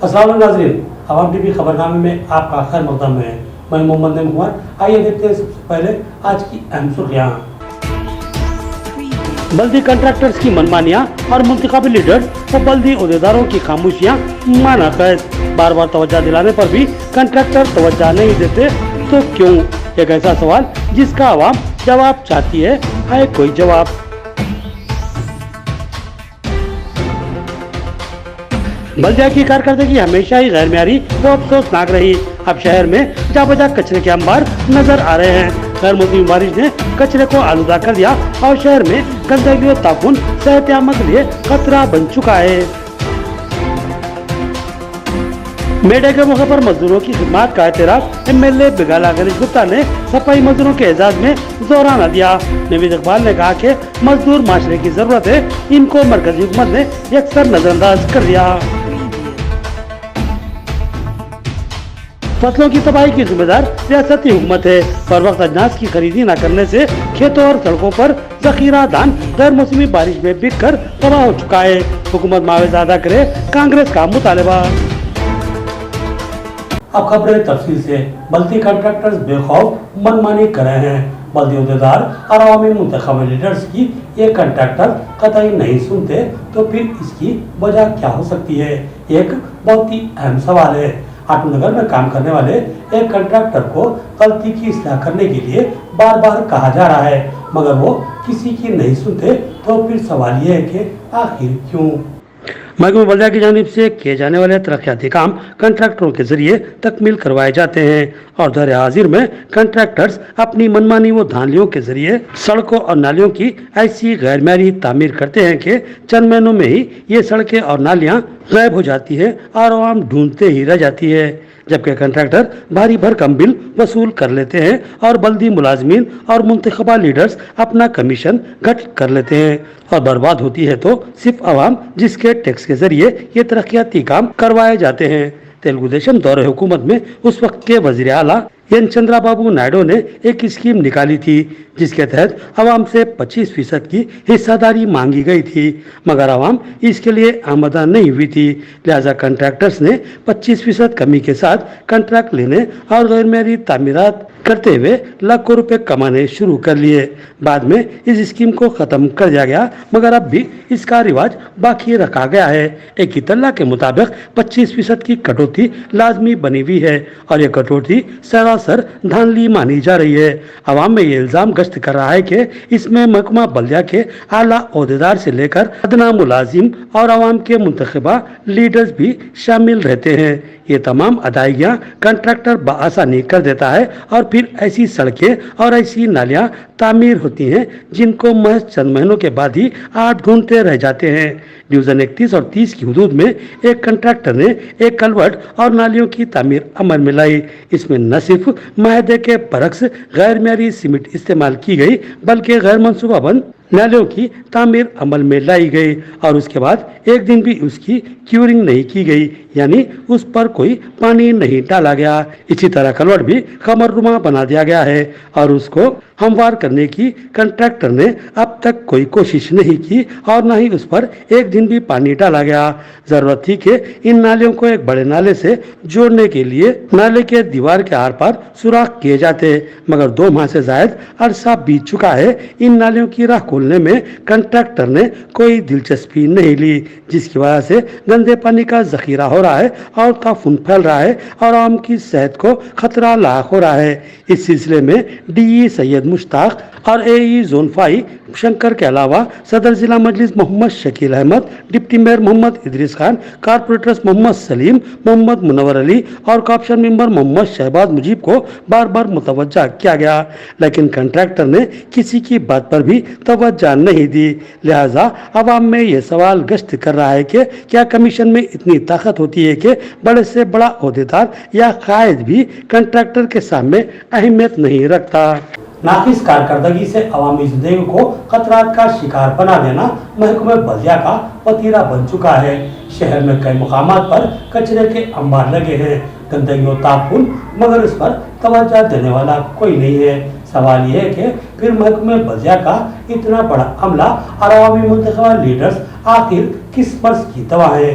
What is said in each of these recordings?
अस्सलाम वालेकुम नाज़रीन, अवाम टीवी खबरनामे में आपका खैर मक़दम है। मैं मोहम्मद नईम। आइए देखते हैं सबसे पहले आज की अहम सुर्खियां। बल्दी कॉन्ट्रैक्टर्स की मनमानियां और मुंतखब लीडर्स और बल्दी ओहदेदारों की खामोशियां माना कैद। बार बार तवज्जो दिलाने पर भी कॉन्ट्रैक्टर तवज्जो नहीं देते तो क्यों? एक ऐसा सवाल जिसका आवाम जवाब चाहती है कोई जवाब। बल्दिया की कारकर्दगी हमेशा ही गैर मेयारी व अफसोसनाक रही। अब शहर में जा बजा कचरे के अंबार नजर आ रहे हैं। गैर मौसमी बारिश ने कचरे को आलूदा कर दिया और शहर में गंदगी और ताफून सेहतयाब के लिए खतरा बन चुका है। मेले के मौके पर मजदूरों की खिदमत का एतराफ एमएलए बिगाला गणेश गुप्ता ने सफाई मजदूरों के एजाज में जोराना दिया। नवीद इकबाल ने कहा कि मजदूर माशरे की जरूरत है, इनको मरकजी हुकूमत ने यकसर नजरअंदाज कर दिया। फसलों की तबाही की जिम्मेदार रियासती हुकूमत है। पर वक्त अजनास की खरीदी न करने से खेतों और सड़कों पर जखीरा धान गैर मौसमी बारिश में बिक कर तबाह हो चुका है। हुकूमत मुआवजा अदा करे, कांग्रेस का मुतालबा। अब खबरें तफसील से। बल्दी कॉन्ट्रैक्टर्स बेखौफ मनमानी कर रहे हैं। बल्दी ओहदेदार और अवामी मुंतखब लीडर्स की ये कॉन्ट्रैक्टर कतई नहीं सुनते तो फिर इसकी वजह क्या हो सकती है? एक बहुत ही अहम सवाल है। आटमनगर में काम करने वाले एक कॉन्ट्रैक्टर को गलती की इस्लाह करने के लिए बार बार कहा जा रहा है, मगर वो किसी की नहीं सुनते तो फिर सवाल ये है कि आखिर क्यों? महकमा बल्दिया की जानिब से किए जाने वाले तरक्याती काम कॉन्ट्रैक्टरों के जरिए तकमील करवाए जाते हैं और दर हाजिर में कॉन्ट्रैक्टर्स अपनी मनमानी व धांधलियों के जरिए सड़कों और नालियों की ऐसी गैर मेयारी तामीर करते हैं कि चंद महीनों में ही ये सड़कें और नालियां गायब हो जाती है और आवाम ढूंढते ही रह जाती है। जबकि कॉन्ट्रैक्टर भारी भरकम बिल वसूल कर लेते हैं और बल्दी मुलाजमीन और मुंतखबा लीडर्स अपना कमीशन घट कर लेते हैं और बर्बाद होती है तो सिर्फ आवाम, जिसके टैक्स के जरिए ये तरक्याती काम करवाए जाते हैं। तेलुगु देशम दौरे हुकूमत में उस वक्त के वजीर आला एन चंद्राबाबू नायडू ने एक स्कीम निकाली थी जिसके तहत आवाम से 25% की हिस्सेदारी मांगी गई थी, मगर आवाम इसके लिए आमदा नहीं हुई थी। लिहाजा कॉन्ट्रैक्टर्स ने 25% कमी के साथ कॉन्ट्रैक्ट लेने और गैर मेयारी तामीरात करते हुए लाखों रुपए कमाने शुरू कर लिए। बाद में इस स्कीम को खत्म कर दिया गया, मगर अब भी इसका रिवाज बाकी रखा गया है। एक इतला के मुताबिक 25% की कटौती लाजमी बनी हुई है और यह कटौती सरासर धांधली मानी जा रही है। आवाम में ये इल्जाम गश्त कर रहा है कि इसमें महकमा बल्दिया के आला ओहदेदार से लेकर अदना मुलाजिम और आवाम के मुंतखबा लीडर्स भी शामिल रहते हैं। ये तमाम अदायगियाँ कॉन्ट्रैक्टर बआसानी कर देता है और फिर ऐसी सड़कें और ऐसी नालियाँ तामीर होती हैं जिनको महज चंद महीनों के बाद ही आप ढूंढते रह जाते हैं। डिवीजन 31 और 30 की हदूद में एक कॉन्ट्रैक्टर ने एक कलवर्ट और नालियों की तामीर अमल में लाई। इसमें न सिर्फ माहदे के बरक्स गैर मेयारी सीमेंट इस्तेमाल की गई, बल्कि गैर मनसूबाबंद नालियों की तामीर अमल में लाई गई और उसके बाद एक दिन भी उसकी क्यूरिंग नहीं की गई, यानी उस पर कोई पानी नहीं डाला गया। इसी तरह कलवर्ट भी खमरनुमा बना दिया गया है और उसको हमवार करने की कॉन्ट्रैक्टर ने अब तक कोई कोशिश नहीं की और न ही उस पर एक दिन भी पानी डाला गया। जरूरत थी कि इन नालियों को एक बड़े नाले से जोड़ने के लिए नाले के दीवार के आर पार सुराख किए जाते, मगर 2 माह से ज्यादा अरसा बीत चुका है। इन नालियों की राह खोलने में कॉन्ट्रैक्टर ने कोई दिलचस्पी नहीं ली, जिसकी वजह से गंदे पानी का जखीरा हो रहा है और ताफून फैल रहा है और आम की सेहत को खतरा लाक हो रहा है। इस सिलसिले में डीई सैयद मुश्ताक और एई जोन 5 शंकर के अलावा सदर जिला Majlis Mohammed Shakeel Ahmed, deputy mayor Mohammed Idris Khan, corporators Mohammed Saleem, Mohammed Munawwar Ali और कॉर्पोरेशन मेंबर मोहम्मद शहबाज मुजीब को बार बार मुतवज्जा किया गया, लेकिन कॉन्ट्रैक्टर ने किसी की बात पर भी तवज्जो नहीं दी। लिहाजा अवाम में ये सवाल गश्त कर रहा है कि क्या कमीशन में इतनी ताकत होती है कि बड़े से बड़ा ओहदेदार या कायद भी कॉन्ट्रैक्टर के सामने अहमियत नहीं रखता। नाकिस कारकर्दगी से अवामी जिंदगी को खतरात का शिकार बना देना महकमे बल्दिया का वतीरा बन चुका है। शहर में कई मुकामात पर कचरे के अंबार लगे हैं, गंदगी और ताफून, मगर इस पर तवज्जो देने वाला कोई नहीं है। सवाल ये है कि फिर महकमे बल्दिया का इतना बड़ा अमला और अवामी मुंतखबा लीडर्स आखिर किस मर्ज की दवा है?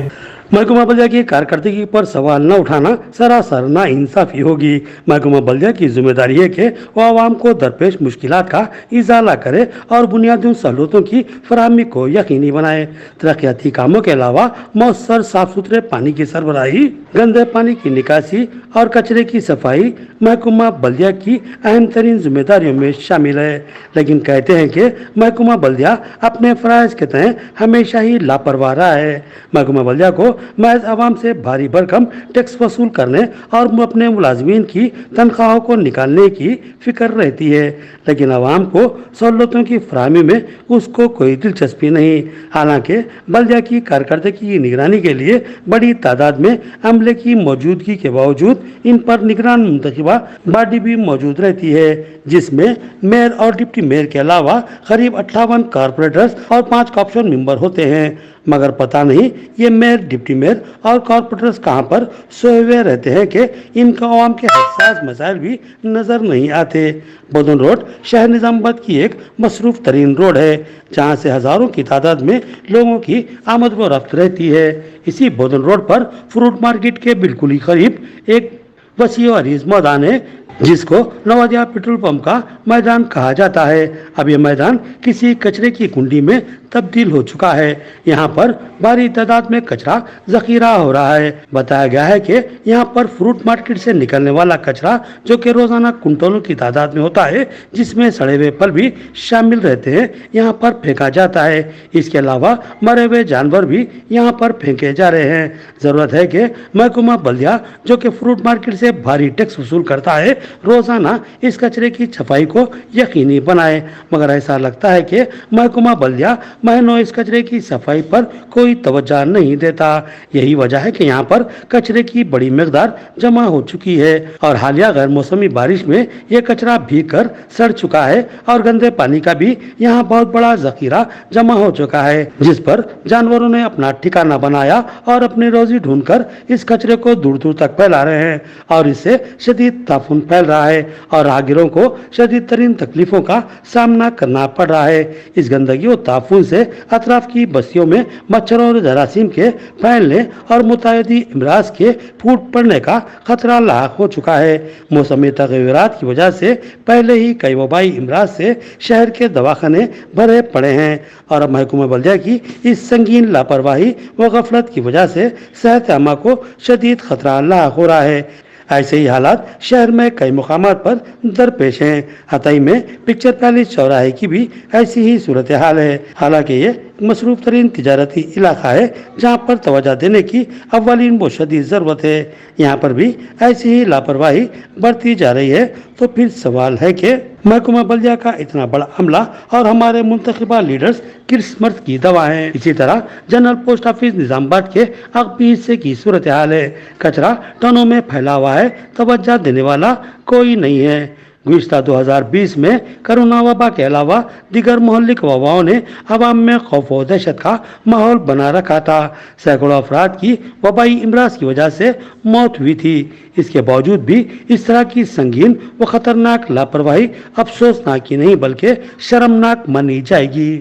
महकमा बल्दिया की कारकर्दगी पर सवाल न उठाना सरासर ना इंसाफी होगी। महकमा बल्दिया की जिम्मेदारी है कि वो आवाम को दरपेश मुश्किलात का इजाला करे और बुनियादी सहूलतों की फराहमी को यकीनी बनाए। तरक्याती कामों के अलावा मौसर साफ सुथरे पानी की सरबराही, गंदे पानी की निकासी और कचरे की सफाई महकमा बल्दिया की अहम तरीन जिम्मेदारियों में शामिल है। लेकिन कहते हैं कि महकमा बल्दिया अपने फराइज के तहत हमेशा ही लापरवाह रहा है। महकमा बल्दिया को महज आवाम से भारी भरकम टैक्स वसूल करने और अपने मुलाजमीन की तनख्वाहों को निकालने की फिक्र रहती है, लेकिन आवाम को सहूलतों की फराहमी में उसको कोई दिलचस्पी नहीं। हालांकि बल्दिया की कारकर्दगी की निगरानी के लिए बड़ी तादाद में अमले की मौजूदगी के बावजूद इन पर निगरान मुंतखबा बॉडी भी मौजूद रहती है, जिसमें मेयर और डिप्टी मेयर के अलावा करीब 58 कारपोरेटर्स और 5 कॉर्पोरेशन मेंबर होते हैं। मगर पता नहीं ये मेयर, डिप्टी मेयर और कॉर्पोरेटर्स कहां पर सोए हुए रहते हैं कि इनका आवाम के हसास मसाइल भी नजर नहीं आते। बोधन रोड शहर निजामाबाद की एक मसरूफ तरीन रोड है, जहां से हजारों की तादाद में लोगों की आमद व रफ्त रहती है। इसी बोधन रोड पर फ्रूट मार्केट के बिल्कुल ही करीब एक वसी और अरीज मैदान है, जिसको नवादिया पेट्रोल पंप का मैदान कहा जाता है। अब यह मैदान किसी कचरे की कुंडी में तब्दील हो चुका है। यहाँ पर भारी तादाद में कचरा जखीरा हो रहा है। बताया गया है कि यहाँ पर फ्रूट मार्केट से निकलने वाला कचरा, जो कि रोजाना कुंटलों की तादाद में होता है, जिसमें सड़े हुए फल भी शामिल रहते हैं, यहाँ पर फेंका जाता है। इसके अलावा मरे हुए जानवर भी यहाँ पर फेंके जा रहे हैं। जरूरत है कि महकमा बल्दिया, जो कि फ्रूट मार्केट से भारी टैक्स वसूल करता है, रोजाना इस कचरे की सफाई को यकीनी बनाए। मगर ऐसा लगता है कि महकमा बल्दिया महीनों इस कचरे की सफाई पर कोई तवज्जो नहीं देता। यही वजह है कि यहाँ पर कचरे की बड़ी मिकदार जमा हो चुकी है और हालिया गैर मौसमी बारिश में यह कचरा भीग कर सड़ चुका है और गंदे पानी का भी यहाँ बहुत बड़ा जखीरा जमा हो चुका है, जिस पर जानवरों ने अपना ठिकाना बनाया और अपनी रोजी ढूंढकर इस कचरे को दूर दूर तक फैला रहे हैं और इससे शदीद ताफुन फैल रहा है और राहगीरों को शदीद तरीन तकलीफों का सामना करना पड़ रहा है। इस गंदगी और ताफुन से अतराफ की बस्तियों में मच्छरों और जरासीम के फैलने और मुतायदी इमराज के फूट पड़ने का खतरा लाक हो चुका है। मौसमी तगय्युरात की वजह से पहले ही कई वबाई इमराज से शहर के दवाखाने भरे पड़े हैं और अब महकमा बल्दिया की इस संगीन लापरवाही व गफलत की वजह से सेहत आमा को शदीद खतरा लाक हो रहा है। ऐसे ही हालात शहर में कई मुकामात पर दरपेश हैं। हतई में पिक्चर पैलेस चौराहे की भी ऐसी ही सूरत हाल है। हालांकि ये मसरूफ तरीन तिजारती इलाका है, जहाँ पर तवज्जो देने की अव्वलीन व शदीद ज़रूरत है। यहाँ पर भी ऐसी ही लापरवाही बढ़ती जा रही है। तो फिर सवाल है कि महकमा बल्दिया का इतना बड़ा अमला और हमारे मुंतखबा लीडर्स किस मर्द की दवा है। इसी तरह जनरल पोस्ट ऑफिस निजामाबाद के अगबी हिस्से की सूरत हाल है। कचरा टनों में फैला हुआ है, तवज्जो देने वाला कोई नहीं है। गुज़िश्ता 2020 में कोरोना वबा के अलावा दीगर मोहल्लिक वबाओं ने अवाम में खौफ व दहशत का माहौल बना रखा था। सैकड़ों अफराद की वबाई इमराज की वजह से मौत हुई थी। इसके बावजूद भी इस तरह की संगीन व खतरनाक लापरवाही अफसोसनाक ही नहीं बल्कि शर्मनाक मानी जाएगी।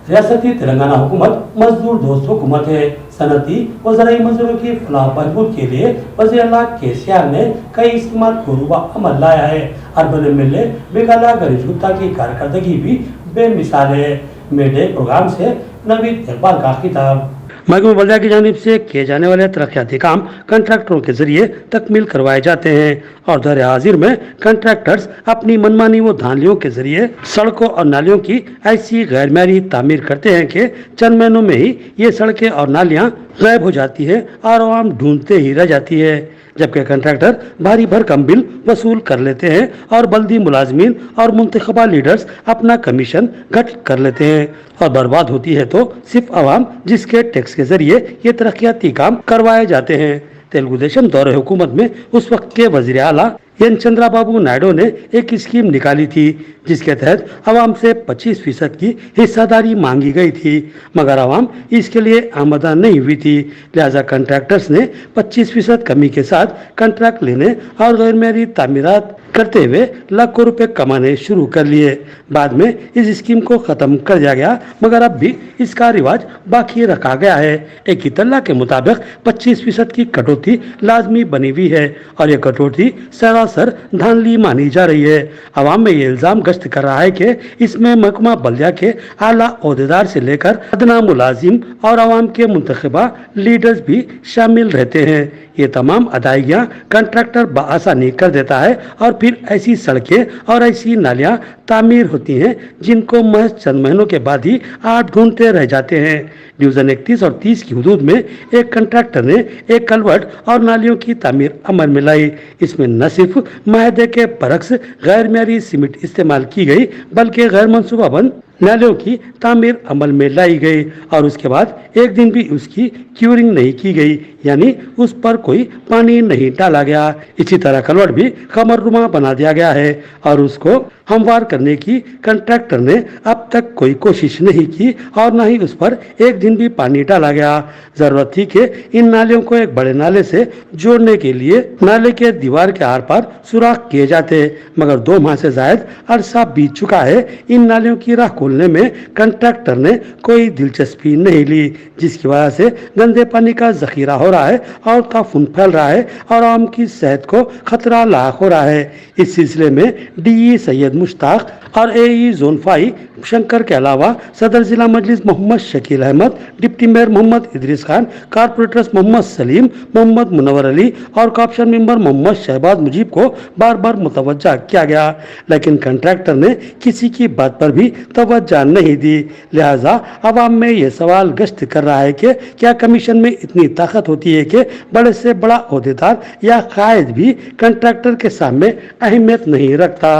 रियासती तेलंगाना हुकूमत मजदूर दोस्त हुकूमत है। सनती व ज़राई मजदूरों की फलाह बहबूद के लिए वज़ीर आला केसीआर ने कई स्कीमों को रूबा अमल लाया है। अर्बन एमएलए बेगाला गणेश गुप्ता की कारकर्दगी भी बेमिसाल है। मेडे प्रोग्राम से नवीद इकबाल का खिताब। महकमा बल्दिया की जानिब से किए जाने वाले तरक्याती काम कंट्रैक्टरों के जरिए तकमील करवाए जाते हैं और दर हाजिर में कंट्रैक्टर्स अपनी मनमानी व धांधलियों के जरिए सड़कों और नालियों की ऐसी गैर मारी तामीर करते हैं कि चंद महीनों में ही ये सड़कें और नालियां गायब हो जाती है और आवाम ढूंढते ही रह जाती है। जबकि कंट्रैक्टर भारी भरकम बिल वसूल कर लेते हैं और बल्दी मुलाजमीन और मुंतखबा लीडर्स अपना कमीशन घट कर लेते हैं और बर्बाद होती है तो सिर्फ आवाम, जिसके टैक्स के जरिए ये तरक्याती काम करवाए जाते हैं। तेलुगु देशम दौरे हुकूमत में उस वक्त के वजीर आला एन चंद्राबाबू नायडू ने एक स्कीम निकाली थी, जिसके तहत आवाम से 25% की हिस्सेदारी मांगी गई थी, मगर आवाम इसके लिए आमदा नहीं हुई थी। लिहाजा कंट्रैक्टर्स ने 25% कमी के साथ कंट्रैक्ट लेने और गैर माली तामीरात करते हुए लाखों रुपए कमाने शुरू कर लिए। बाद में इस स्कीम को खत्म कर दिया गया, मगर अब भी इसका रिवाज बाकी रखा गया है। एक इतला के मुताबिक 25% की कटौती लाजमी बनी हुई है और ये कटौती सरासर धांधली मानी जा रही है। अवाम में ये इल्जाम गश्त कर रहा है कि इसमें महकमा बल्दिया के आला ओहदेदार से लेकर अदना मुलाजिम और अवाम के मुंतखबा लीडर्स भी शामिल रहते हैं। ये तमाम अदायगियाँ कंट्रैक्टर बआसानी कर देता है और फिर ऐसी सड़कें और ऐसी नालियाँ तामीर होती हैं जिनको महज चंद महीनों के बाद ही 8 घंटे रह जाते हैं। डिवीजन 31 और 30 की हदूद में एक कंट्रैक्टर ने एक कलवर्ट और नालियों की तामीर अमल में लाई। इसमें न सिर्फ माहदे के बरक्स गैर मेयारी सीमेंट इस्तेमाल की गई, बल्कि गैर मनसूबाबंद नालियों की तामीर अमल में लाई गई और उसके बाद एक दिन भी उसकी क्यूरिंग नहीं की गई, यानी उस पर कोई पानी नहीं डाला गया। इसी तरह कलवर्ट भी कमरनुमा बना दिया गया है और उसको हमवार करने की कंट्रैक्टर ने अब तक कोई कोशिश नहीं की और न ही उस पर एक दिन भी पानी डाला गया। जरूरत थी कि इन नालियों को एक बड़े नाले से जोड़ने के लिए नाले के दीवार के आर पार सुराख किए जाते, मगर 2 माह से ज्यादा अरसा बीत चुका है। इन नालियों की राह खोलने में कंट्रैक्टर ने कोई दिलचस्पी नहीं ली, जिसकी वजह से गंदे पानी का जखीरा हो रहा है और ताफुन फैल रहा है और आम की सेहत को खतरा लाक हो रहा है। इस सिलसिले में डीई सैयद मुश्ताक और एई जोन 5 शंकर के अलावा सदर जिला Majlis Mohammed Shakeel Ahmed, deputy mayor Mohammed Idris Khan, corporators Mohammed Saleem, Mohammed Munawwar Ali और कॉर्पोरेशन मेंबर मोहम्मद शहबाज मुजीब को बार बार मुतवज्जा किया गया, लेकिन कंट्रैक्टर ने किसी की बात पर भी तवज्जा नहीं दी। लिहाजा अवाम में ये सवाल गश्त कर रहा है कि क्या कमीशन में इतनी ताकत होती है कि बड़े से बड़ा ओहदेदार या कायद भी कंट्रैक्टर के सामने अहमियत नहीं रखता।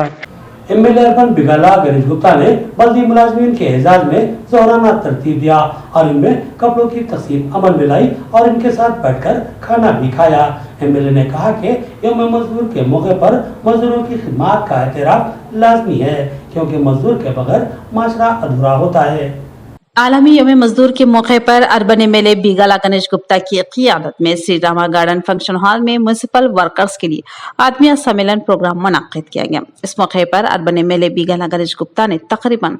एमएलए अर्बन बिगाला गणेश गुप्ता ने बल्दी मुलाजमीन के एजाज में जोराना तरतीब दिया और इनमें कपड़ों की तकसीम अमल में लाई और इनके साथ बैठकर खाना भी खाया। एमएलए ने कहा कि यौम मजदूर के मौके पर मजदूरों की खिदमत का एहतराम लाजमी है, क्योंकि मजदूर के बगैर माशरा अधूरा होता है। आलमी यौम मजदूर के मौके पर अर्बन एमएलए बिगाला गणेश गुप्ता की क़ियादत में Shri Rama garden function hall में म्युनिसिपल वर्कर्स के लिए आत्मीय सम्मेलन प्रोग्राम मुनक्किद किया गया। इस मौके पर अर्बन एमएलए बिगाला गणेश गुप्ता ने तकरीबन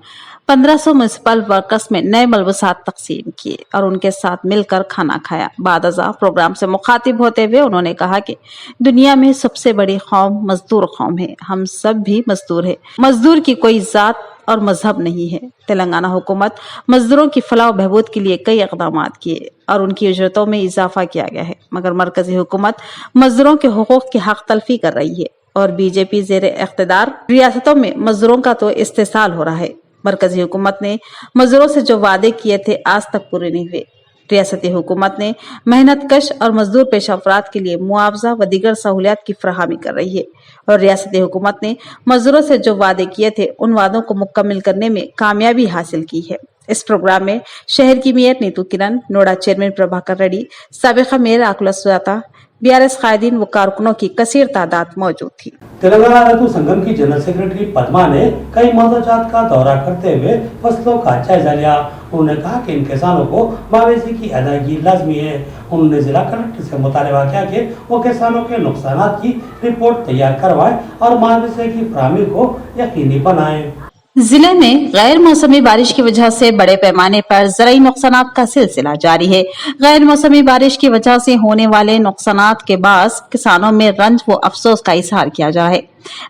1500 म्युनिसिपल वर्कर्स में नए मलबूसात तकसीम किए और उनके साथ मिलकर खाना खाया। बाद अज़ा प्रोग्राम से मुखातिब होते हुए उन्होंने कहा कि दुनिया में सबसे बड़ी कौम मजदूर कौम है। हम सब भी मजदूर है। मजदूर की कोई जात और मजहब नहीं है। तेलंगाना हुकूमत मजदूरों की फलाह बहबूद के लिए कई इक़दाम किए और उनकी उजरतों में इजाफा किया गया है, मगर मरकजी हुकूमत मजदूरों के हुकूक की हक तलफी कर रही है और बीजेपी ज़ेरे इख्तिदार रियासतों में मजदूरों का तो इस्तेसाल हो रहा है। मरकजी हुकूमत ने मजदूरों से जो वादे किए थे आज तक पूरे नहीं हुए। रियासती हुकूमत ने मेहनत कश और मजदूर पेशा अफराद के लिए मुआवजा व दीगर सहूलियात की फराहमी कर रही है और रियासती हुकूमत ने मजदूरों से जो वादे किए थे उन वादों को मुकम्मल करने में कामयाबी हासिल की है। इस प्रोग्राम में शहर की मेयर नीतू किरण, नोडा chairman Prabhakar Reddy, साबिका mayor आकुला Sujata, BRS कायदीन व कारकुनों की कसीर तादाद मौजूद थी। तेलंगाना रैतु संगम की जनरल सेक्रेटरी पद्मा ने कई मौजूदात का दौरा करते हुए फसलों का जायजा लिया। उन्होंने कहा कि इन किसानों को मवेशी की अदायगी लाजमी है। उन्होंने जिला कलेक्टर से मुतालबा किया कि वो किसानों के नुकसानात की रिपोर्ट तैयार करवाएं और मवेशी की फराहमी को यकीनी बनाएं। जिले में गैर मौसमी बारिश की वजह से बड़े पैमाने पर ज़राई नुकसानात का सिलसिला जारी है। गैर मौसमी बारिश की वजह से होने वाले नुकसानात के बाद किसानों में रंज व अफसोस का इजहार किया जा रहा है।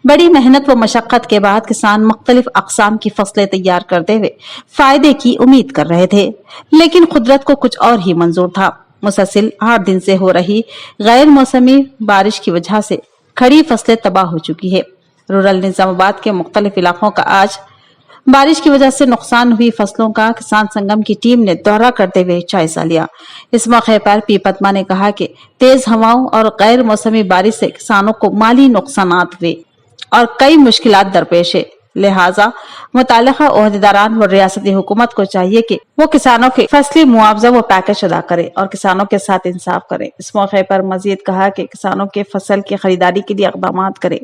बड़ी मेहनत व मशक्कत के बाद किसान मुख्तलिफ अक़साम की फसलें तैयार करते हुए फायदे की उम्मीद कर रहे थे, लेकिन कुदरत को कुछ और ही मंजूर था। मुसलसिल 8 दिन से हो रही गैर मौसमी बारिश की वजह से खड़ी फसलें तबाह हो चुकी है। रूरल निजामाबाद के मुख्तलिफ इलाकों का आज बारिश की वजह से नुकसान हुई फसलों का किसान संगम की टीम ने दौरा करते हुए जायजा लिया। इस मौके पर पी पद्मा ने कहा कि तेज हवाओं और गैर मौसमी बारिश से किसानों को माली नुकसानात हुए और कई मुश्किलात दरपेश है। लिहाजा मुताल्लिका ओहदेदारान व रियासती हुकूमत को चाहिए कि वो किसानों के फसली मुआवजा व पैकेज अदा करे और किसानों के साथ इंसाफ करे। इस मौके पर मजीद कहा कि किसानों के फसल की खरीदारी के लिए इक़दाम करे।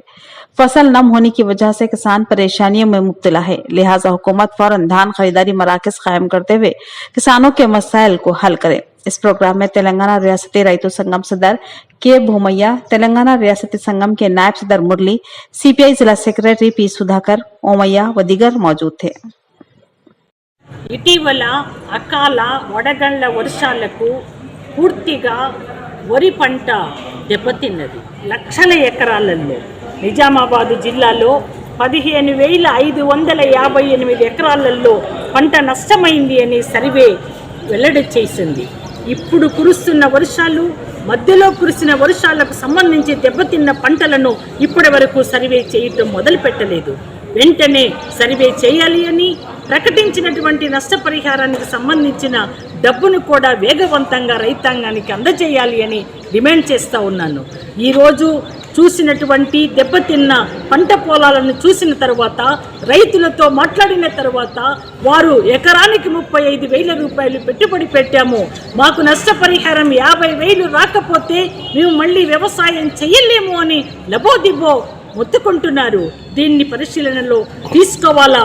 फसल नम होने की वजह से किसान परेशानियों में मुब्तला है, लिहाजा हुकूमत फौरन धान खरीदारी मराकज कायम करते हुए किसानों के मसाइल को हल करे। इस प्रोग्राम में तेलंगाना रियासती रैतु संगम सदर के भूमैया, तेलंगाना रियासती संगम के नायब सदर मुरली, सीपीआई जिला सेक्रेटरी पी सुधाकर, ओमैया व दीगर मौजूद थे। ఇటీవల అకాల వడగళ్ల వర్షాలకు పూర్తిగా వరి పంట దెబ్బతిన్నది. లక్షల ఎకరాలలో నిజామాబాదు జిల్లాలో 15,558 ఎకరాలలో పంట నష్టమైంది అని సర్వే వెల్లడి చేసింది. ఇప్పుడు కురుస్తున్న వర్షాలు, మధ్యలో కురిసిన వర్షాలకు సంబంధించి దెబ్బతిన్న పంటలను ఇప్పటి వరకు సర్వే చేయటం మొదలుపెట్టలేదు. వెంటనే సర్వే చేయాలి అని, ప్రకటించినటువంటి నష్టపరిహారానికి సంబంధించిన డబ్బును కూడా వేగవంతంగా రైతాంగానికి అందజేయాలి అని డిమాండ్ చేస్తూ ఉన్నాను. ఈరోజు చూసినటువంటి దెబ్బతిన్న పంట పొలాలను చూసిన తర్వాత, రైతులతో మాట్లాడిన తర్వాత, వారు ఎకరానికి 35,000 రూపాయలు పెట్టుబడి పెట్టాము, మాకు నష్టపరిహారం 50,000 రాకపోతే మేము మళ్ళీ వ్యవసాయం చేయలేము అని లబోదిబో మొత్తుకుంటున్నారు. దీన్ని పరిశీలనలో తీసుకోవాలా,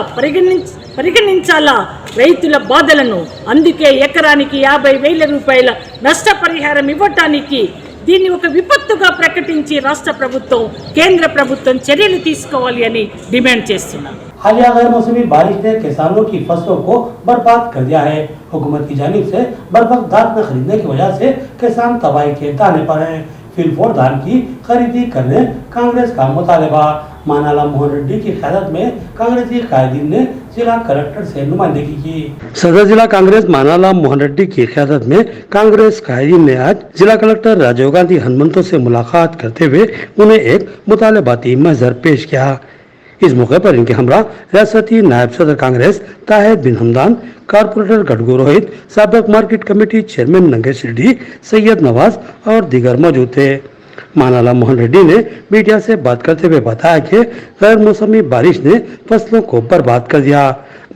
పరిగణించాలా రైతుల బాధలను. అందుకే ఎకరానికి 50,000 రూపాయల నష్టపరిహారం ఇవ్వటానికి దీన్ని ఒక విపత్తుగా ప్రకటించి రాష్ట్ర ప్రభుత్వం, కేంద్ర ప్రభుత్వం చర్యలు తీసుకోవాలి అని డిమాండ్ చేస్తున్నాం. हालिया गैर मौसमी बारिश ने किसानों की फसलों को बर्बाद कर दिया है। हुकूमत की जानिब से बर्वक्त धान न खरीदने की वजह से किसान तबाही के दाने पर हैं। फिलफोर धान की खरीदी करने कांग्रेस का मुतालबा। मानाला मोहन रेड्डी की क़यादत में कांग्रेसी कायदीन ने जिला कलेक्टर से नुमाइंदगी की। सदर जिला कांग्रेस मानाला मोहन रेड्डी की क़यादत में कांग्रेस कायदीन ने आज जिला कलेक्टर राजीव गांधी हनुमंतो से मुलाकात करते हुए उन्हें एक मुतालबाती महजर पेश किया। इस मौके पर इनके हमरा रियासती नायब सदर कांग्रेस ताहिद बिन हमदान, कारपोरेटर गडगू रोहित, साबिक market committee chairman Nangesh Reddy, Syed Nawaz और दीगर मौजूद थे। मानाला मोहन रेड्डी ने मीडिया से बात करते हुए बताया कि गैर मौसमी बारिश ने फसलों को बर्बाद कर दिया।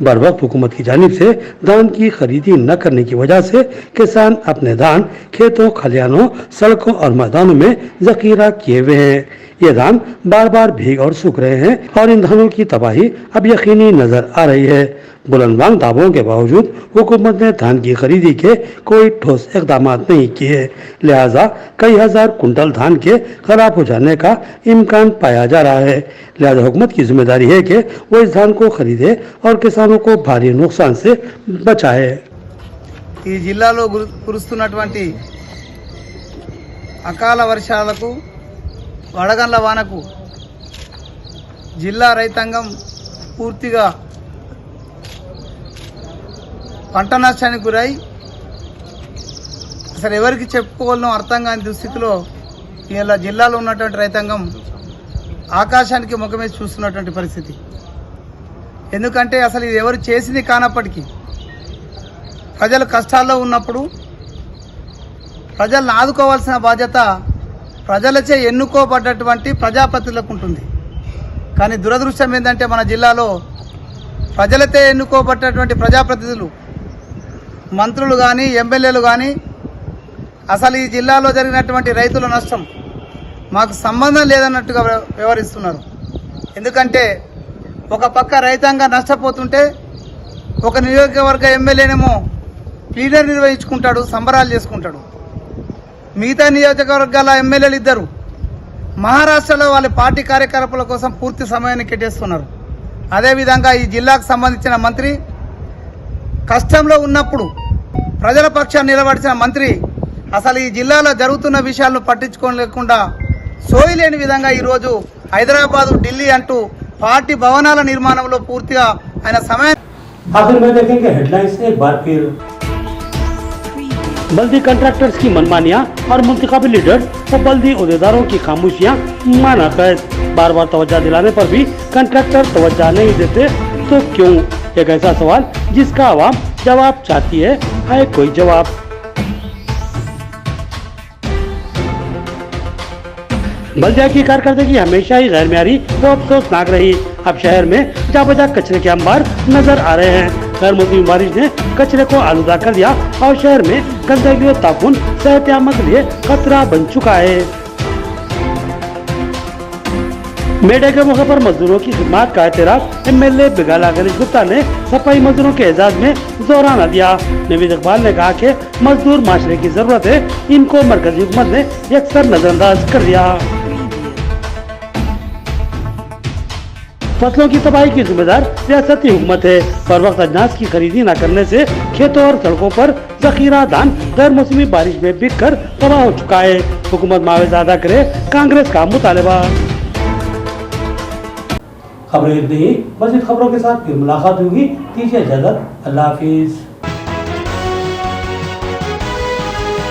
बरवक्त हुकूमत की जानिब से धान की खरीदी न करने की वजह से किसान अपने धान खेतों, खलिहानों, सड़कों और मैदानों में जखीरा किए हुए हैं। ये धान बार बार भीग और सूख रहे हैं और इन धानों की तबाही अब यकीनी नजर आ रही है। बुलंदबांग दावों के बावजूद हुकूमत ने धान की खरीदी के कोई ठोस इकदाम नहीं किए, लिहाजा कई हजार कुंटल धान के खराब हो जाने का इम्कान पाया जा रहा है। लिहाजा हुकूमत की जिम्मेदारी है कि वो इस धान को खरीदे और किसानों को भारी नुकसान से बचाए। ఈ జిల్లాలో కురుస్తున్నటువంటి అకాల వర్షాలకు, వడగండ్ల వానకు జిల్లా రైతాంగం పూర్తిగా పంట నష్టానికి గురై అసలు ఎవరికి చెప్పుకోవాలనో అర్థం కాని దుస్థితిలో ఇలా జిల్లాలో ఉన్నటువంటి రైతాంగం ఆకాశానికి ముఖమేసి చూస్తున్నటువంటి పరిస్థితి. ఎందుకంటే అసలు ఇది ఎవరు చేసింది కానప్పటికీ ప్రజలు కష్టాల్లో ఉన్నప్పుడు ప్రజలను ఆదుకోవాల్సిన బాధ్యత ప్రజలచే ఎన్నుకోబడ్డటువంటి ప్రజాప్రతినిధులకు ఉంటుంది. కానీ దురదృష్టం ఏంటంటే మన జిల్లాలో ప్రజలతో ఎన్నుకోబడ్డటువంటి ప్రజాప్రతినిధులు, మంత్రులు కానీ, ఎమ్మెల్యేలు కానీ అసలు ఈ జిల్లాలో జరిగినటువంటి రైతుల నష్టం మాకు సంబంధం లేదన్నట్టుగా వ్యవహరిస్తున్నారు. ఎందుకంటే ఒక పక్క రైతాంగం నష్టపోతుంటే ఒక నియోజకవర్గ ఎమ్మెల్యేనేమో ప్లీనరీ నిర్వహించుకుంటాడు, సంబరాలు చేసుకుంటాడు. మిగతా నియోజకవర్గాల ఎమ్మెల్యేలు ఇద్దరు మహారాష్ట్రలో వాళ్ళ పార్టీ కార్యకలాపాల కోసం పూర్తి సమయాన్ని కేటాయిస్తున్నారు. అదేవిధంగా ఈ జిల్లాకు సంబంధించిన మంత్రి కష్టంలో ఉన్నప్పుడు ప్రజల పక్షాన్ని నిలబడిన మంత్రి అసలు ఈ జిల్లాలో జరుగుతున్న విషయాలను పట్టించుకోలేకుండా సోయలేని విధంగా ఈరోజు హైదరాబాదు, ఢిల్లీ అంటూ పార్టీ భవనాల నిర్మాణంలో పూర్తిగా ఆయన సమయం. आखिर में देखेंगे हेडलाइंस एक बार फिर। बल्दी कंट्रैक्टर्स की मनमानियां और मुंतखब लीडर्स और बल्दी उहदेदारों की खामोशियां माना कैद। बार बार तवज्जो दिलाने पर भी कंट्रैक्टर तवज्जो नहीं देते तो क्यों? एक ऐसा सवाल जिसका आवाम जवाब चाहती है कोई जवाब। बल्दिया की कारकर्दगी हमेशा ही गैर मेयारी व अफसोसनाक रही। अब शहर में जा बजा कचरे के अंबार नजर आ रहे हैं। गैर मौसमी बारिश ने कचरे को आलूदा कर दिया और शहर में गंदगी और ताफून सेहतयाब के लिए खतरा बन चुका है। मेले के मौके पर मजदूरों की खिदमत का एतराफ एमएलए बिगाला गणेश गुप्ता ने सफाई मजदूरों के एजाज में जोराना दिया। नवीद इकबाल ने कहा कि मजदूर माशरे की जरूरत है, इनको मरकजी हुकूमत ने यकसर नजरअंदाज कर दिया। फसलों की तबाही की जिम्मेदार रियासती हुकूमत है। पर वक्त अनाज की खरीदी न करने से खेतों और सड़कों पर जखीरा धान गैर मौसमी बारिश में बिक कर तबाह हो चुका है। हुकूमत मुआवजा अदा करे, कांग्रेस का मुतालबा। खबरें इतनी ही, मज़ीद खबरों के साथ फिर मुलाकात होगी। दीजिए इजाजत, अल्लाह हाफिज।